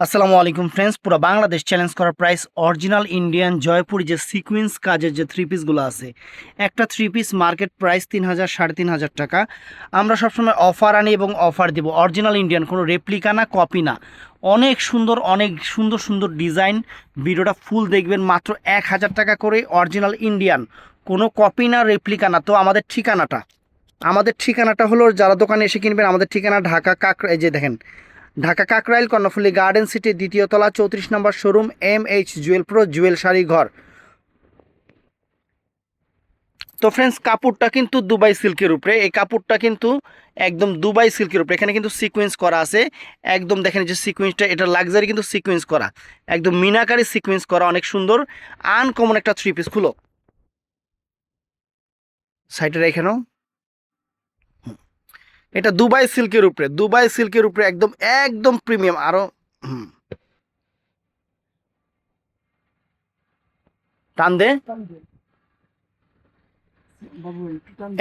আসসালামু আলাইকুম ফ্রেন্ডস, পুরো বাংলাদেশ চ্যালেঞ্জ করা প্রাইস অরিজিনাল ইন্ডিয়ান জয়পুরি যে সিকুয়েন্স কাজের যে থ্রি পিসগুলো আছে, একটা থ্রি পিস মার্কেট প্রাইস 3,000 3,500 টাকা। আমরা সবসময় অফার আনি এবং অফার দেব অরিজিনাল ইন্ডিয়ান, কোনো রেপ্লিকা না, কপি না। অনেক সুন্দর সুন্দর ডিজাইন। ভিডিওটা ফুল দেখবেন, মাত্র 1,000 টাকা করে অরিজিনাল ইন্ডিয়ান, কোনো কপি না, রেপ্লিকা না। তো আমাদের ঠিকানাটা হলো, যারা দোকানে এসে কিনবেন, আমাদের ঠিকানা ঢাকা কাকরা, এই যে দেখেন, ঢাকা কাকরাইল কর্ণফুলী গার্ডেন সিটি, দ্বিতীয় তলা, 34 নম্বর showroom, MH jewel pro jewel sari ঘর। তো ফ্রেন্ডস, কাপড়টা কিন্তু দুবাই সিল্কের উপরে, এই কাপড়টা কিন্তু একদম দুবাই সিল্কের উপরে। এখানে কিন্তু সিকোয়েন্স করা আছে, একদম দেখেন যে সিকোয়েন্সটা, এটা লাক্সারি কিন্তু সিকোয়েন্স করা, একদম মিনাকারি সিকোয়েন্স করা, অনেক সুন্দর আনকমন একটা থ্রি পিস। খুলো সাইডে এখানেও, এটা দুবাই সিল্কের উপরে একদম একদম প্রিমিয়াম। আরো টান দে,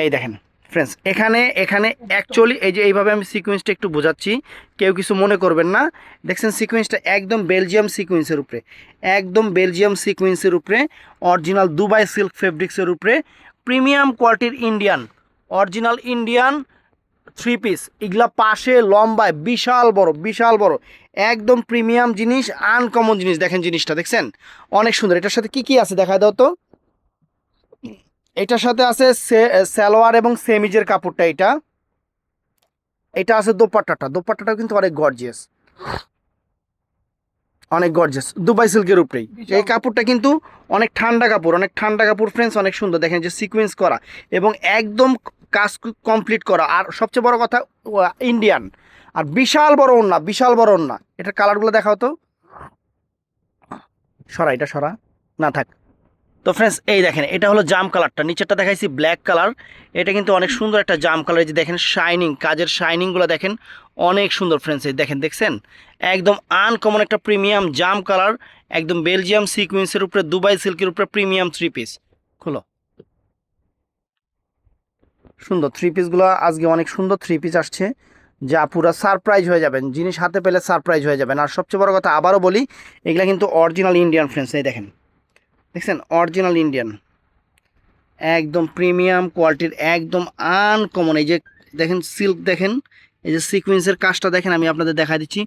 এই দেখেন ফ্রেন্ডস, এখানে এখানে অ্যাকচুয়ালি এই যে এইভাবে আমি সিকোয়েন্সটা একটু বোঝাচ্ছি, কেউ কিছু মনে করবেন না। দেখছেন সিকোয়েন্সটা একদম বেলজিয়াম সিকোয়েন্সের উপরে, একদম বেলজিয়াম সিকোয়েন্সের উপরে, অরিজিনাল দুবাই সিল্ক ফেব্রিক্সের উপরে, প্রিমিয়াম কোয়ালিটির Indian, original Indian three piece. এগুলা পাশে লম্বায় বিশাল বড়, বিশাল বড়, একদম প্রিমিয়াম জিনিস, আনকমন জিনিস। দেখেন জিনিসটা, দেখছেন অনেক সুন্দর। এটার সাথে কি কি আছে দেখা দাও তো। এটার সাথে আছে সালোয়ার এবং সেমিজের কাপড়টা, এটা এটা আছে দোপাট্টাটাও কিন্তু অনেক গর্জিয়াস, অনেক গর্জিয়াস, দুবাই সিল্কের উপরেই। এই কাপড়টা কিন্তু অনেক ঠান্ডা কাপড়, অনেক ঠান্ডা কাপড় ফ্রেন্ডস, অনেক সুন্দর। দেখেন যে সিকোয়েন্স করা এবং একদম কাজ কমপ্লিট করা, আর সবচেয়ে বড় কথা ইন্ডিয়ান, আর বিশাল বড় ওড়না, বিশাল বড় ওড়না। এটার কালারগুলো দেখাও তো, সরা, এটা সরা, না থাক। তো ফ্রেন্ডস, এই দেখেন, এটা হলো জাম কালারটা, নিচেরটা দেখাইছি ব্ল্যাক কালার, এটা কিন্তু অনেক সুন্দর একটা জাম কালার। এই যে দেখেন শাইনিং, কাজের শাইনিংগুলো দেখেন অনেক সুন্দর ফ্রেন্ডস। এই দেখেন, দেখছেন একদম আনকমন একটা প্রিমিয়াম জাম কালার, একদম বেলজিয়াম সিকুয়েন্সের উপরে, দুবাই সিল্কের উপরে প্রিমিয়াম থ্রি পিস। খুলো, সুন্দর থ্রি পিসগুলো আজকে অনেক সুন্দর থ্রি পিস আসছে, যা পুরো সারপ্রাইজ হয়ে যাবেন, জিনিস হাতে পেলে সারপ্রাইজ হয়ে যাবেন। আর সবচেয়ে বড় কথা, আবারও বলি, এগুলা কিন্তু অরিজিনাল ইন্ডিয়ান ফ্রেন্ডস। এই দেখেন, দেখছেন অরিজিনাল ইন্ডিয়ান, একদম প্রিমিয়াম কোয়ালিটির, একদম আনকমন। এই যে দেখেন সিল্ক, দেখেন এই যে সিকুয়েন্সের কাজটা দেখেন, আমি আপনাদের দেখা দিচ্ছি।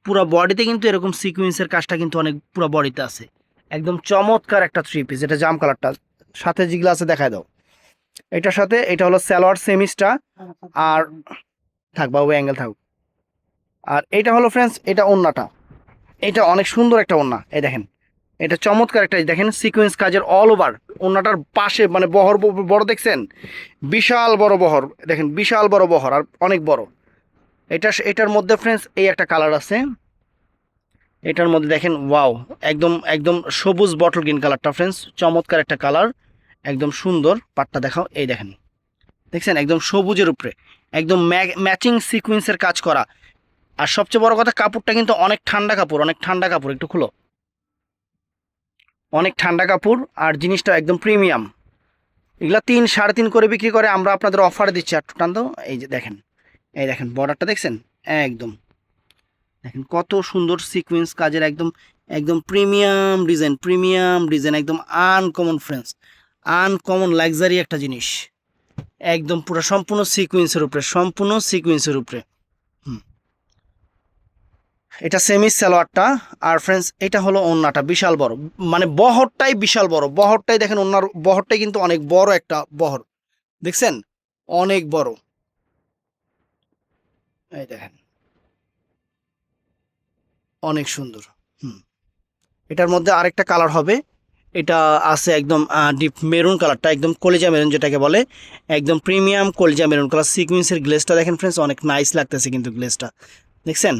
পুরো বডিতে কিন্তু এরকম সিকুয়েন্সের কাজটা কিন্তু অনেক পুরো বডিতে আছে, একদম চমৎকার একটা থ্রি পিস। এটা জাম কালারটা, সাথে যেগুলো আছে দেখায় দাও। এটার সাথে এটা হলো সালোয়ার সেমিসটা, আর থাক বাবু, অ্যাঙ্গেল থাক। আর এটা হলো ফ্রেন্ডস, এটা ওড়নাটা, এটা অনেক সুন্দর একটা ওড়না। এই দেখেন, এটা চমৎকার একটা, দেখেন সিকোয়েন্স কাজের অল ওভার। ওড়নাটার পাশে মানে বহর বড়, দেখছেন বিশাল বড় বহর, দেখেন বিশাল বড় বহর, আর অনেক বড়। এটার মধ্যে ফ্রেন্ডস এই একটা কালার আছে, এটার মধ্যে দেখেন ওয়াও, একদম একদম সবুজ বটল গ্রিন কালারটা ফ্রেন্ডস, চমৎকার একটা কালার, একদম সুন্দর। পাটটা দেখাও, এই দেখেন, দেখছেন একদম সবুজের উপরে, একদম ম্যাচিং সিকোয়েন্সের কাজ করা। আর সবচেয়ে বড় কথা, কাপড়টা কিন্তু অনেক ঠান্ডা কাপড়, অনেক ঠান্ডা কাপড়। একটু খুলো, অনেক ঠান্ডা কাপড়, আর জিনিসটা একদম প্রিমিয়াম। এগুলা 3 3.5 করে বিক্রি করে, আমরা আপনাদের অফার দিচ্ছি। একটু টান দাও, এই যে দেখেন, এই দেখেন বর্ডারটা দেখছেন, একদম দেখেন কত সুন্দর সিকোয়েন্স কাজের, একদম একদম প্রিমিয়াম ডিজাইন, একদম আনকমন ফ্রেন্ডস, আনকমন লাক্সারি একটা জিনিস, একদম পুরো সম্পূর্ণ সিকোয়েন্সের উপরে। এটা সেমি সালোয়ারটা। আর ফ্রেন্ডস, এটা হলো ওড়নাটা, বিশাল বড়, মানে বহরটাই বিশাল বড়, বহরটাই দেখেন, ওড়নার বহরটাই কিন্তু অনেক বড় একটা বহর, দেখছেন অনেক বড়। এই দেখেন, অনেক সুন্দর। হুম, এটার মধ্যে আরেকটা কালার হবে, এটা আছে একদম ডিপ মেরুন কালারটা, একদম কলিজা মেরুন যেটাকে বলে, একদম প্রিমিয়াম কলিজা মেরুন কালার। সিকুয়েন্সের গ্লেসটা দেখেন ফ্রেন্ডস, অনেক নাইস লাগতেছে কিন্তু গ্লেসটা, দেখছেন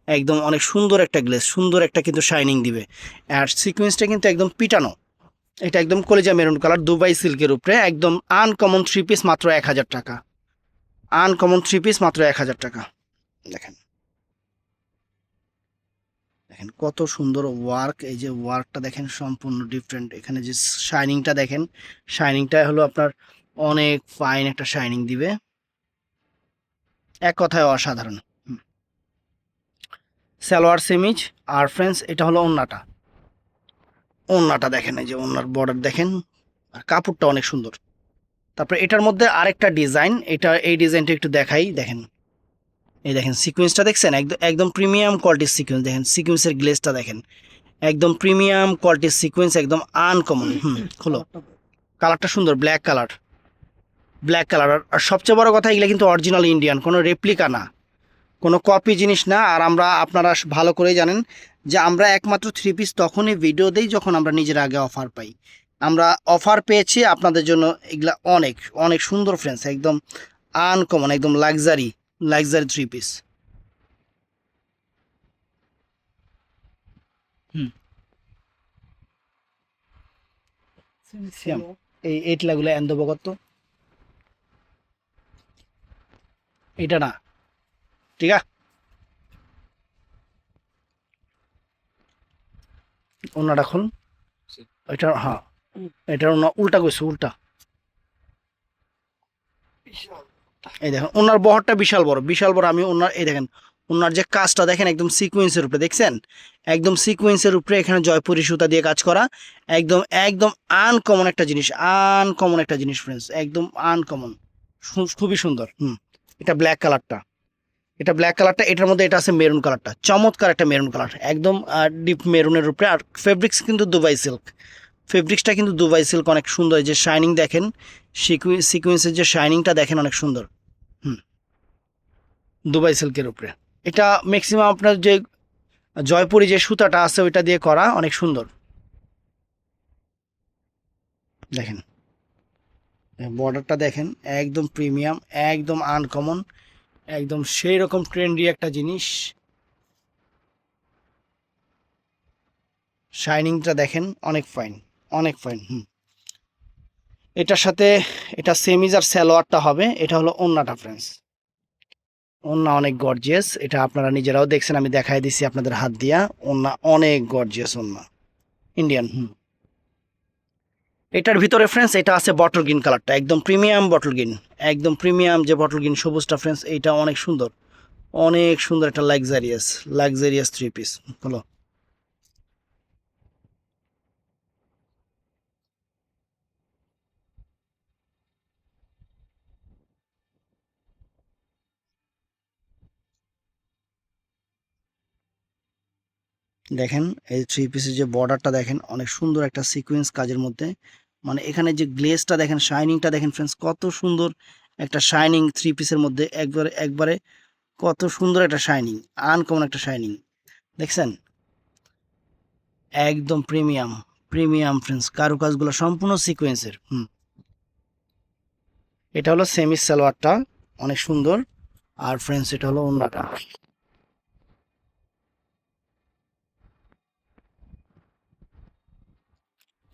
একদম অনেক সুন্দর একটা গ্লেস, সুন্দর একটা কিন্তু শাইনিং দিবে। আর সিকুয়েন্সটা কিন্তু একদম পিটানো, এটা একদম কলিজা মেরুন কালার, দুবাই সিল্কের উপরে, একদম আনকমন থ্রি পিস, মাত্র 1,000 টাকা। আনকমন থ্রি পিস, মাত্র 1,000 টাকা। দেখেন, দেখেন কত সুন্দর ওয়ার্ক, এই যে ওয়ার্কটা দেখেন সম্পূর্ণ ডিফারেন্ট। এখানে যে শাইনিংটা দেখেন, শাইনিংটা হলো আপনার অনেক ফাইন একটা শাইনিং দিবে, এক কথায় অসাধারণ। সালোয়ার সেমিজ। আর ফ্রেন্ডস এটা হলো ওন্নাটা। ওন্নাটা দেখেন, এই যে ওন্নার বর্ডার দেখেন, আর কাপড়টা অনেক সুন্দর। তারপরে এটার মধ্যে আরেকটা ডিজাইন, এই ডিজাইনটা একটু দেখাই। দেখেন, এই দেখেন সিকোয়েন্সটা দেখছেন, একদম একদম প্রিমিয়াম কোয়ালিটির সিকোয়েন্স। দেখেন সিকোয়েন্সের গ্লেজটা দেখেন, একদম প্রিমিয়াম কোয়ালিটির সিকোয়েন্স, একদম আনকমন। খোলো, কালারটা সুন্দর, ব্ল্যাক কালার, ব্ল্যাক কালার। আর সবচেয়ে বড় কথা, এগুলো কিন্তু অরিজিনাল ইন্ডিয়ান, কোনো রেপ্লিকা না, কোনো কপি জিনিস না। আর আপনারা ভালো করেই জানেন যে আমরা একমাত্র থ্রি পিস তখনই ভিডিও দেই যখন আমরা নিজের আগে অফার পাই। আমরা অফার পেয়েছি আপনাদের জন্য, এগুলা অনেক অনেক সুন্দর ফ্রেন্ডস, একদম আনকমন, একদম লাক্সারি লাক্সারি থ্রি পিস। হুম, সিয়াম, এই এইটলাগুলো এন দেবো কত, এটা না, ঠিক আছে। ওনাটা খুন, এটা হ্যাঁ, এটার উল্টা কইছে, উল্টা। এই দেখেন ওনার বহরটা বিশাল বড়, বিশাল বড়। আমি ওনার, এই দেখেন ওনার যে কাজটা দেখেন, একদম সিকোয়েন্সের উপরে, দেখছেন একদম সিকোয়েন্সের উপরে এখানে জয়পুরি সুতা দিয়ে কাজ করা। একদম একদম আনকমন একটা জিনিস, আনকমন একটা জিনিস ফ্রেন্ডস, একদম আনকমন, খুবই সুন্দর। এটা ব্ল্যাক কালারটা, এটা ব্ল্যাক কালারটা, এটার মধ্যে এটা আছে মেরুন কালারটা, চমৎকার একটা মেরুন কালার, একদম ডিপ মেরুনের উপরে। আর ফেব্রিক্স কিন্তু দুবাই সিল্ক, ফেব্রিক্সটা কিন্তু দুবাই সিল্ক, অনেক সুন্দর। এই যে শাইনিং দেখেন, সিকুয়েন্সের যে শাইনিংটা দেখেন, অনেক সুন্দর। হুম, দুবাই সিল্কের উপরে। এটা ম্যাক্সিমাম আপনার যে জয়পুরি যে সুতাটা আছে ওইটা দিয়ে করা, অনেক সুন্দর। দেখেন বর্ডারটা দেখেন, একদম প্রিমিয়াম, একদম আনকমন, একদম সেই রকম ট্রেন্ডি একটা জিনিস। শাইনিংটা দেখেন, অনেক ফাইন, অনেক ফাইন। এটার সাথে এটা সেমিজ আর সালোয়ারটা হবে। এটা হলো ওন্নাটা ফ্রেন্ডস, ওন্না অনেক গর্জিয়াস। এটা আপনারা নিজেরাও দেখছেন, আমি দেখাই দিছি আপনাদের হাত দিয়া। ওন্না অনেক গর্জিয়াস ওন্না, ইন্ডিয়ান। এটার ভিতরে ফ্রেন্ডস এটা আছে বটল গ্রিন কালারটা, একদম প্রিমিয়াম বটল গ্রিন, একদম প্রিমিয়াম যে বটল গ্রিন সবুজটা ফ্রেন্ডস, এইটা অনেক সুন্দর, অনেক সুন্দর একটা লাক্সারিয়াস লাক্সারিয়াস থ্রি পিস হলো। দেখেন এই থ্রি পিসের যে বর্ডারটা দেখেন, অনেক সুন্দর একটা সিকোয়েন্স কাজের মধ্যে। মানে এখানে যে গ্লেজটা দেখেন, শাইনিংটা দেখেন ফ্রেন্ডস, কত সুন্দর একটা শাইনিং থ্রি পিসের মধ্যে, একবারে একবারে কত সুন্দর একটা শাইনিং, আনকমন একটা শাইনিং, দেখছেন একদম প্রিমিয়াম, প্রিমিয়াম ফ্রেন্ডস। কারুকাজগুলো সম্পূর্ণ সিকোয়েন্সের। এটা হলো সেমি সালোয়ারটা, অনেক সুন্দর। আর ফ্রেন্ডস এটা হলো ওন্নাটা।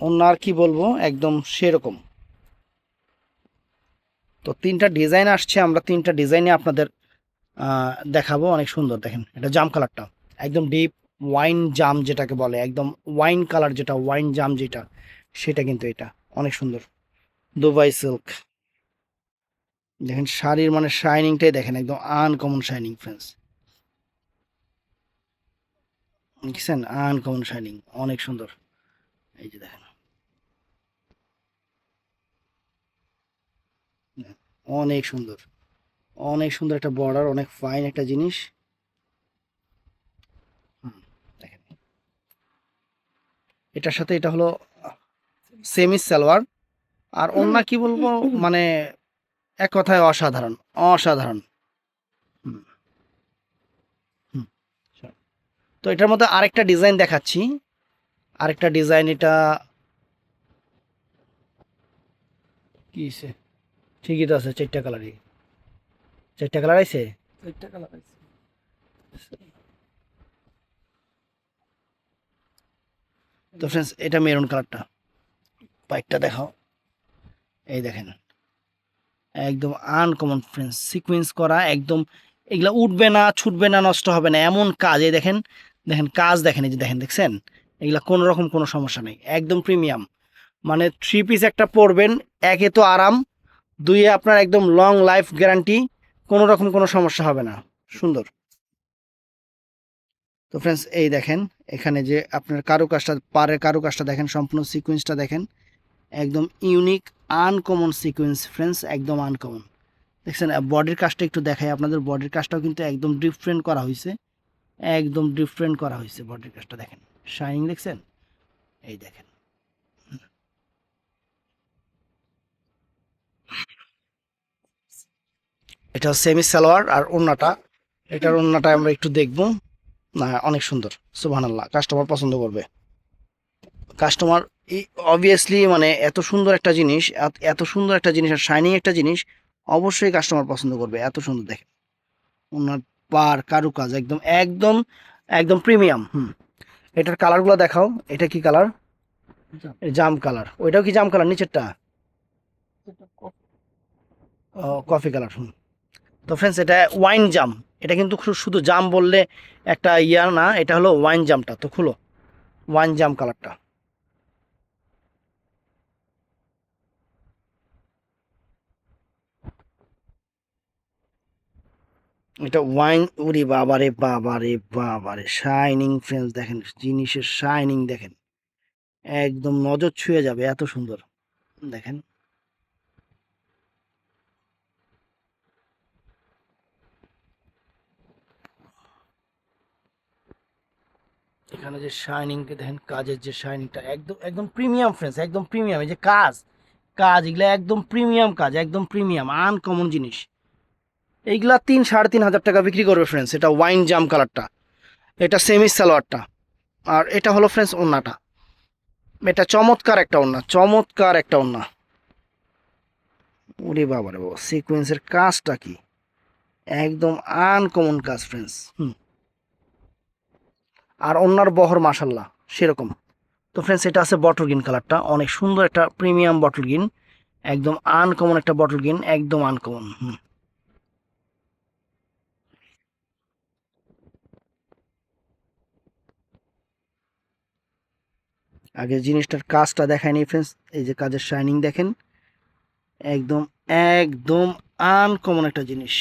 ওন্নার কি বলবো, একদম সেরকম। তো তিনটা ডিজাইন আসছে, আমরা তিনটা ডিজাইনে আপনাদের দেখাবো। অনেক সুন্দর দেখেন, এটা জাম কালারটা, একদম ডিপ ওয়াইন জাম যেটাকে বলে, একদম ওয়াইন কালার, যেটা ওয়াইন জাম যেটা, সেটা কিন্তু এটা অনেক সুন্দর। দুবাই সিল্ক দেখেন, শাড়ির মানে শাইনিংটাই দেখেন, একদম আনকমন শাইনিং ফ্রেন্ডস, দেখছেন আনকমন শাইনিং, অনেক সুন্দর। এই যে দেখেন, অনেক সুন্দর, অনেক সুন্দর একটা বর্ডার, অনেক ফাইন একটা জিনিস। দেখেন এটার সাথে এটা হলো সেমি সালোয়ার। আর ওন্না কি বলবো, মানে এক কথায় অসাধারণ, অসাধারণ। হুম, হুম। তো এটার মধ্যে আরেকটা ডিজাইন দেখাচ্ছি, আরেকটা ডিজাইন। এটা কি ঠিকই তো আছে, চারটা কালারই, চারটা কালার আছে, চারটা কালার আছে। তো ফ্রেন্ডস এটা মেরুন কালারটা, পাইটটা দেখাও। এই দেখেন একদম আনকমন ফ্রেন্ডস, সিকোয়েন্স করা, একদম এগুলা উঠবে না, ছুটবে না, নষ্ট হবে না, এমন কাজ। এই দেখেন, দেখেন কাজ দেখেন, এই যে দেখেন, দেখছেন এগুলা কোনো রকম কোনো সমস্যা নেই, একদম প্রিমিয়াম। মানে থ্রি পিস একটা পরবেন, একে তো আরাম, দুইয়ে আপনার একদম লং লাইফ গ্যারান্টি, কোনো রকম কোনো সমস্যা হবে না, সুন্দর। তো ফ্রেন্ডস এই দেখেন এখানে যে আপনার কারুকাজটা, পাড়ের কারুকাজটা দেখেন, সম্পূর্ণ সিকোয়েন্সটা দেখেন, একদম ইউনিক আনকমন সিকোয়েন্স ফ্রেন্ডস, একদম আনকমন। দেখছেন বডির কাজটা একটু দেখাই আপনাদের, বডির কাজটাও কিন্তু একদম ডিফারেন্ট করা হয়েছে, একদম ডিফারেন্ট করা হয়েছে বডির কাজটা দেখেন, শাইনিং দেখছেন, এই দেখেন। এটা সেমি সালোয়ার আর ওড়নাটা, এটার ওড়নাটা আমরা একটু দেখবো। না অনেক সুন্দর, সুবহানাল্লাহ, কাস্টমার পছন্দ করবে। কাস্টমার অবভিয়াসলি মানে এত সুন্দর একটা জিনিস, এত সুন্দর একটা জিনিস আর শাইনিং একটা জিনিস, অবশ্যই কাস্টমার পছন্দ করবে। এত সুন্দর দেখেন ওনার পার কারুকাজ, একদম একদম একদম প্রিমিয়াম। এটার কালারগুলো দেখাও, এটা কি কালার? জাম কালার। ওইটাও কি জাম কালার নিচেরটা? Coffee colour. তো ফ্রেন্ডস এটা ওয়াইন জাম, এটা কিন্তু শুধু জাম বললে একটা ইয়া না, এটা হলো ওয়াইন জামটা। তো খুলো, ওয়াইন জাম কালারটা। এটা ওয়াইন, উরি বাবারে বাবারে বাবারে, শাইনিং ফ্রেন্ডস দেখেন, জিনিসের শাইনিং দেখেন, একদম নজর ছুঁয়ে যাবে, এত সুন্দর দেখেন। এখানে যে শাইনিংকে দেখেন, কাজের যে শাইনিংটা একদম একদম প্রিমিয়াম ফ্রেন্ডস, একদম প্রিমিয়াম। এই যে কাজ, কাজ এগুলো একদম প্রিমিয়াম কাজ, একদম প্রিমিয়াম আনকমন জিনিস। এইগুলা 3-3.5 হাজার টাকা বিক্রি করবে ফ্রেন্ডস। এটা ওয়াইন জাম কালারটা, এটা সেমি সালোয়ারটা, আর এটা হলো ফ্রেন্ডস ওন্নাটা। এটা চমৎকার একটা ওন্না, চমৎকার একটা ওন্না। ওরে বাবা রে বাবা, সিকোয়েন্সের কাজটা কি, একদম আনকমন কাজ ফ্রেন্ডস। আর ওন্নার বহর মাশাল্লাহ সেরকম। তো ফ্রেন্ডস এটা আছে বটল গ্রিন কালারটা, অনেক সুন্দর একটা প্রিমিয়াম বটল গ্রিন, একদম আনকমন একটা বটল গ্রিন, একদম আনকমন। আগে জিনিসটার কাজটা দেখায়নি ফ্রেন্ডস, এই যে কাজের শাইনিং দেখেন, একদম একদম আনকমন একটা জিনিস।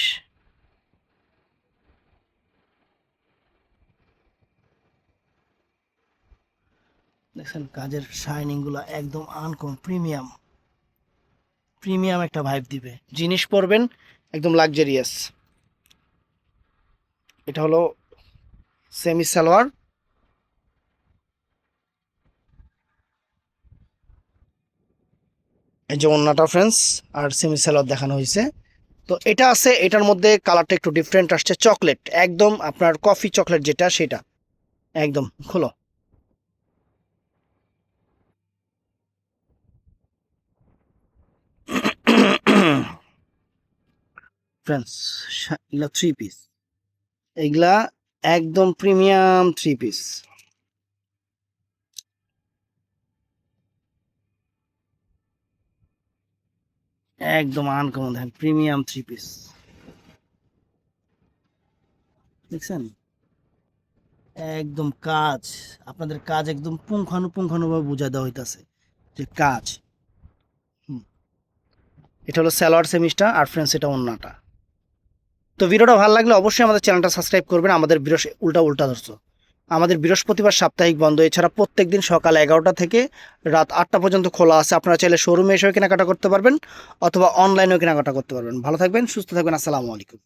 দেখছেন কাজের শাইনিং গুলা একদম আনকমন, প্রিমিয়াম, প্রিমিয়াম একটা ভাইব দিবে। জিনিস পরবেন একদম লাক্সারিয়াস। এটা হলো সেমি সালোয়ার, এই যে ওন্নাটা ফ্রেন্ডস, আর সেমি সালোয়ার দেখানো হয়েছে। তো এটা আছে, এটার মধ্যে কালারটা একটু ডিফারেন্ট আসছে, চকলেট, একদম আপনার কফি চকলেট যেটা সেটা, একদম খোলো ফ্রেন্ডস। এগুলা থ্রি পিস, এগুলা একদম প্রিমিয়াম থ্রি পিস, একদম আনকমন দেখেন, প্রিমিয়াম থ্রি পিস দেখছেন, একদম কাজ, আপনাদের কাজ একদম পুঙ্খানুপুঙ্খানুভাবে বুঝাই দেওয়া হইতাছে যে কাজ। হুম, এটা হলো সালোয়ার সেমিসটা, আর ফ্রেন্ডস এটা ওন্নাটা। তো ভিডিওটা ভালো লাগলে অবশ্যই আমাদের চ্যানেলটা সাবস্ক্রাইব করবেন। আমাদের উল্টা উল্টা ধরছো, আমাদের বৃহস্পতিবার সাপ্তাহিক বন্ধ, এছাড়া প্রত্যেকদিন সকাল 11টা থেকে রাত 8টা পর্যন্ত খোলা আছে। আপনারা চাইলে শোরুমে এসেও কেনাকাটা করতে পারবেন, অথবা অনলাইনেও কেনাকাটা করতে পারবেন। ভালো থাকবেন, সুস্থ থাকবেন, আসসালামু আলাইকুম।